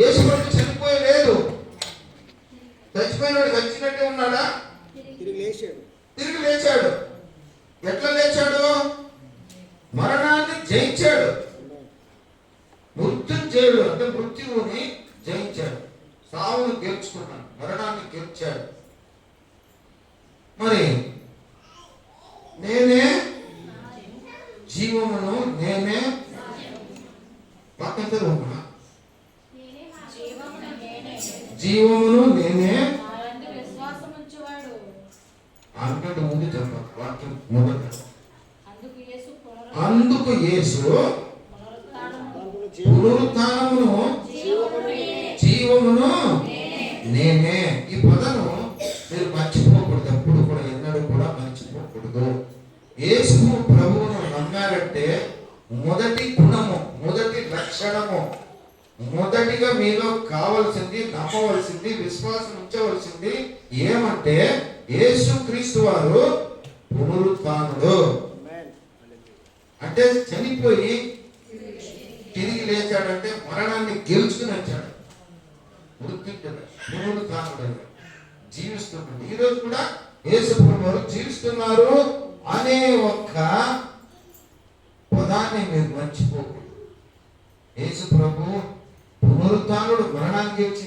యేసు ప్రభు చనిపోయలేదు. చచ్చిపోయినాడు చచ్చినట్టే ఉన్నాడా? తిరిగి లేచాడు. ఎట్లా లేచాడు? మరణాన్ని జయించాడు. మృత్యుంజయుడు అంటే మృత్యువుని జయించాడు. సావును గెలుచుకున్నాడు, మరణాన్ని గెలిచాడు. మరి నేనే జీవమును, నేనే పక్కన ఉన్నా, జీవమును నేనే అంతటి ముందు చెప్పాలి వాక్యం మొదట. అందుకు యేసు పునరుత్థానమును జీవమును నేనే. ఈ పదము మీరు మర్చిపోకూడదు, ఎప్పుడు కూడా, ఎన్నడూ కూడా మర్చిపోకూడదు. యేసు ప్రభువును నమ్మారంటే మొదటి గుణము, మొదటి లక్షణము, మొదటిగా మీలో కావలసింది, నమ్మవలసింది, విశ్వాసం ఉంచవలసింది ఏమంటే యేసు క్రీస్తు వారు పునరుత్థానుడు. అంటే చనిపోయి తిరిగి లేచాడంటే మరణాన్ని గెలుచుకుని వచ్చాడు. పునరుత్థానుడు జీవిస్తున్నాడు. ఈరోజు కూడా యేసు ప్రభు వారు జీవిస్తున్నారు అనే ఒక్క పదాన్ని మీరు మర్చిపోకూడదు. యేసు ప్రభు పునరుత్థానుడు, మరణాన్ని గెలిచి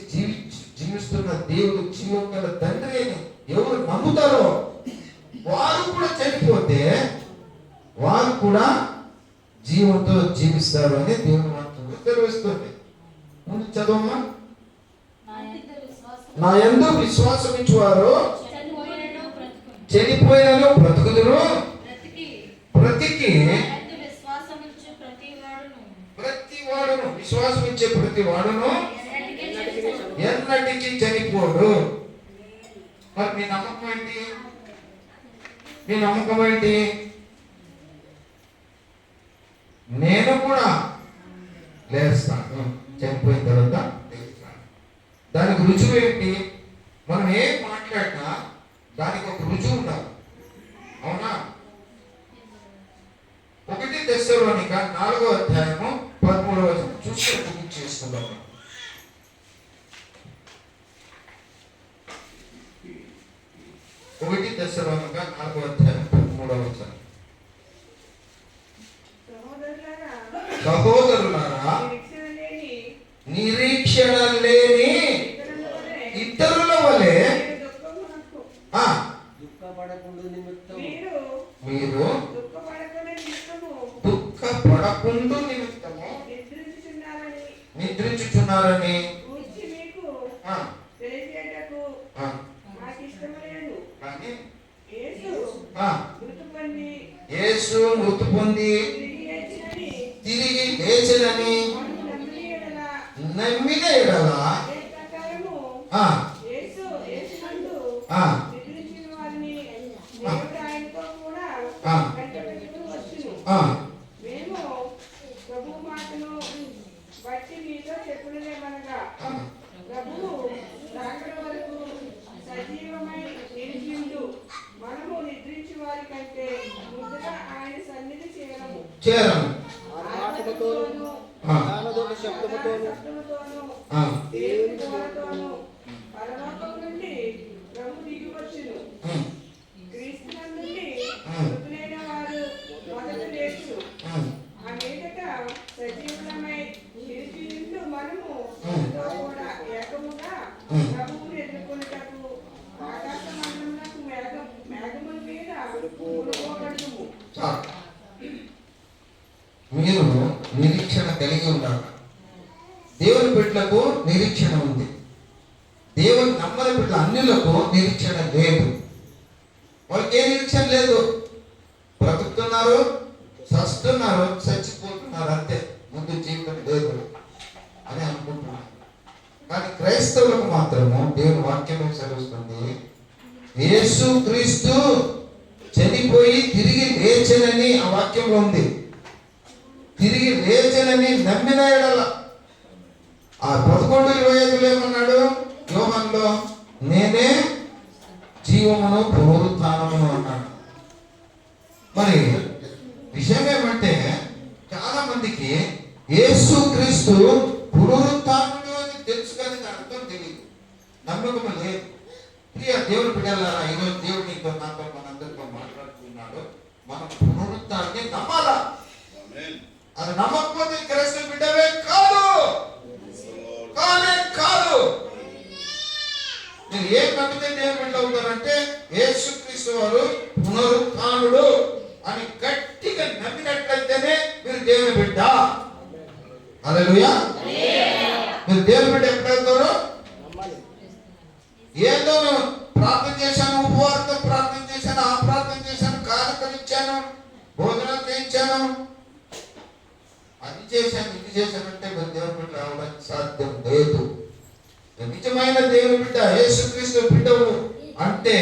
జీవిస్తున్న దేవుడు, జీవం గల తండ్రి అని ఎవరు నమ్ముతారో వారు కూడా చనిపోతే వారు కూడా జీవంతో జీవిస్తారు అని దేవుని వాక్యం తెలియజేస్తుంది. ముందు చదవమ్మా. నా యందు విశ్వాసం ఇచ్చువారు చనిపోయినను బ్రతుకుదురు, బ్రతికి ప్రతి వాడును, విశ్వాసం ఇచ్చే ప్రతి వాడును ఎన్నటికీ చనిపోడు. మరి మీ నమ్మకం ఏంటి? మీ నమ్మకం ఏంటి? నేను కూడా లేస్తాను, చనిపోయిన తర్వాత లేస్తాను. దానికి రుజువు ఏంటి? మనం ఏం మాట్లాడినా దానికి ఒక రుజువు ఉండాలి, అవునా? 1 తెస్సలోనిక 4:13 చూస్తే చేసుకుందాం. 1 తెస్సలోనిక 4:13 సహోదరులారా, నిరీక్షణ లేని ఇతరుల వలె మీరు దుఃఖపడకుండా నిమిత్తము నిద్రించుచున్నారని యేసు మృతి పొంది తిరిగి లేచెనని నమ్మిన ఎడల మేము ప్రభు మాటను బట్టి మీతో చెప్పుడేమనగా, ప్రభువు రాకడ వరకు సజీవమై నిలిచిండు. మనము నిద్రించు వారి కంటే ముందుగా ఆయన సన్నిధి చేరము. దేవుని దూతతోను పరలోకం నుండి ప్రభు దిగి వచ్చును. క్రీస్తు నుండి మృతులైన వారు మొదట లేచును. ఆ మీదట సజీవులమై నిలిచియుండు మనము మీతో కూడా ఏకముగా ప్రభువును ఎదుర్కొనుటకు ఆకాశ మండలమునకు మేఘముల మీద కొనుక్కోబడుదుము. మీరు నిరీక్షణ కలిగి ఉండాలి. దేవుని బిడ్డలకు నిరీక్షణ ఉంది. దేవుని నమ్మని బిడ్డల అన్యులకు నిరీక్షణ లేదు. వాళ్ళకి ఏ నిరీక్షణ లేదు. బ్రతుకుతున్నారు, చస్తున్నారు, చచ్చిపోతున్నారు, అంతే. ముందు జీవితం లేదు అని అనుకుంటున్నారు. కానీ క్రైస్తవులకు మాత్రము దేవుని వాక్యం చదువుతుంది, యేసు క్రీస్తు చనిపోయి తిరిగి లేచెనని ఆ వాక్యంలో ఉంది. తిరిగి లేచెనని నమ్మిన ఎడల, ఆ 11:25 ఏమన్నాడు యోహానులో? నేనే జీవమును పునరుత్థానమును అన్నాడు. మరి విషయం ఏమంటే చాలా మందికి యేసు క్రీస్తు పునరుత్థానుడు అని నమ్మకం లేదు. ప్రియ దేవుని బిడ్డలారా, ఈరోజు దేవుడు నీతో నాతో మనందరితో మాట్లాడుతున్నాడు. మనం పునరుత్థానాన్ని నమ్మాలా. అది నమ్మకపోతే క్రైస్తవ బిడ్డవే కాదు, కానే కాదు. మీరు ఏం నమ్మితే దేవుని బిడ్డ అవుతారంటే యేసుక్రీస్తు వారు పునరుత్థానుడు అని గట్టిగా నమ్మినట్లయితేనే మీరు దేవుని బిడ్డ. హల్లెలూయా. మీరు దేవుని బిడ్డ ఎప్పుడవుతారో, ఏదో ప్రార్థన చేశాను, ఉపవాసంతో ప్రార్థన చేశాను, ఆ ప్రార్థన చేశాను, కానుకలు ఇచ్చాను, భోజనం చేయించాను, అది చేశాను, ఇది చేశానంటే మీరు దేవుని బిడ్డ అవడానికి సాధ్యం లేదు. నిజమైన దేవుని బిడ్డ, యేసుక్రీస్తు బిడ్డవు అంటే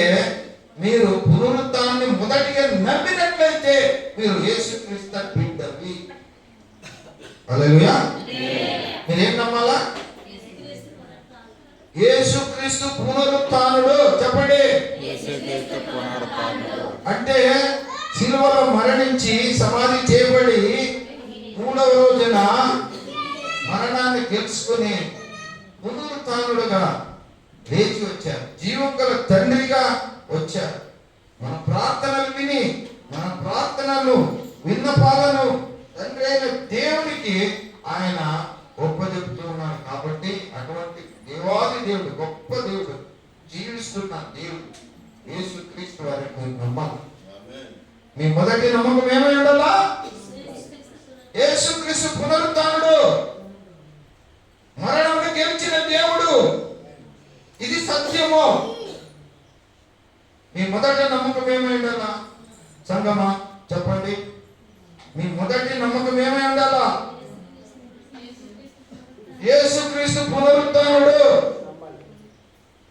మీరు పునరుత్థానాన్ని మొదటిగా నమ్మినట్లయితే మీరు యేసుక్రీస్తు బిడ్డవి. హల్లెలూయా. మీరేం నమ్మాలా? యేసుక్రీస్తు పునరుత్థానుడు. చెప్పండి. అంటే సిలువలో మరణించి సమాధి చేయబడి మూడవ రోజున మరణాన్ని గెలుచుకుని పునరుత్థానుడుగా లేచి వచ్చారు. జీవం గల తండ్రిగా వచ్చారు. మన ప్రార్థనలు విని, మన ప్రార్థనలు విన్నపాలను తండ్రి అయిన దేవునికి ఆయన ఒప్పజెప్తున్నాడు. కాబట్టి అటువంటి దేవాది దేవుడు, గొప్ప దేవుడు, జీవిస్తున్న దేవుడు యేసుక్రీస్తు వారికి నమ్మాలి. మీ మొదటి నమ్మకం ఏమై ఉండాలా? యేసుక్రీస్తు పునరుత్థానుడు, మరణమును గెలిచిన దేవుడు. ఇది సత్యము. మీ మొదటి నమ్మకం ఏమై ఉండాలా? సంగమా చెప్పండి. మీ మొదటి నమ్మకం ఏమై ఉండాలా? యేసుక్రీస్తు పునరుత్థానుడు,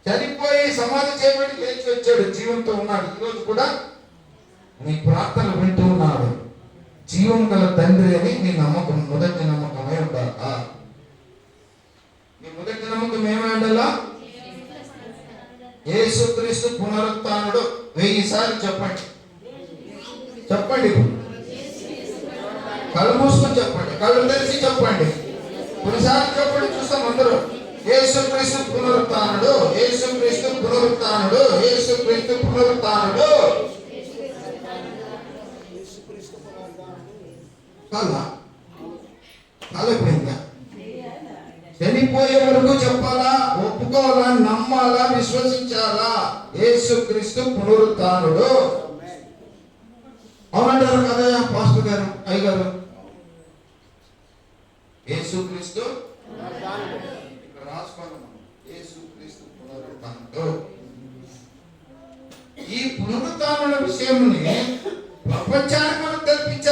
చనిపోయి సమాధి చేయబడి లేచి వచ్చాడు, జీవంతో ఉన్నాడు. ఈరోజు కూడా మీ ప్రార్థనలు వింటూ ఉన్నాడు. జీవం గల తండ్రి అని మీ నమ్మకం, మొదటి నమ్మకమే ఉండాలా? మీ మొదటి నమ్మకం ఏమై ఉండాలా? యేసుక్రీస్తు పునరుత్థానుడు. 1000 సార్లు చెప్పండి. చెప్పండి. కళ్ళు మూసుకొని చెప్పండి, కళ్ళు తెరిచి చెప్పండి. కొన్నిసార్లు చెప్పండి, చూస్తాం అందరూ. యేసుక్రీస్తు పునరుత్థానుడు, యేసుక్రీస్తు పునరుత్థానుడు, యేసుక్రీస్తు పునరుత్థానుడు. కాలపోయిందా? చనిపోయే వరకు చెప్పాలా, ఒప్పుకోవాలా, నమ్మాలా, విశ్వసించాలా? యేసుక్రీస్తు పునరుత్థానుడు. అవునంటారు కదా పాస్టర్ గారు, అయ్యగారు? యేసుక్రీస్తు ఇక్కడ రాసుకోవాలి. యేసుక్రీస్తు పునరుత్థానుడు. ఈ పునరుత్థానుల విషయంని ప్రపంచానికి మనం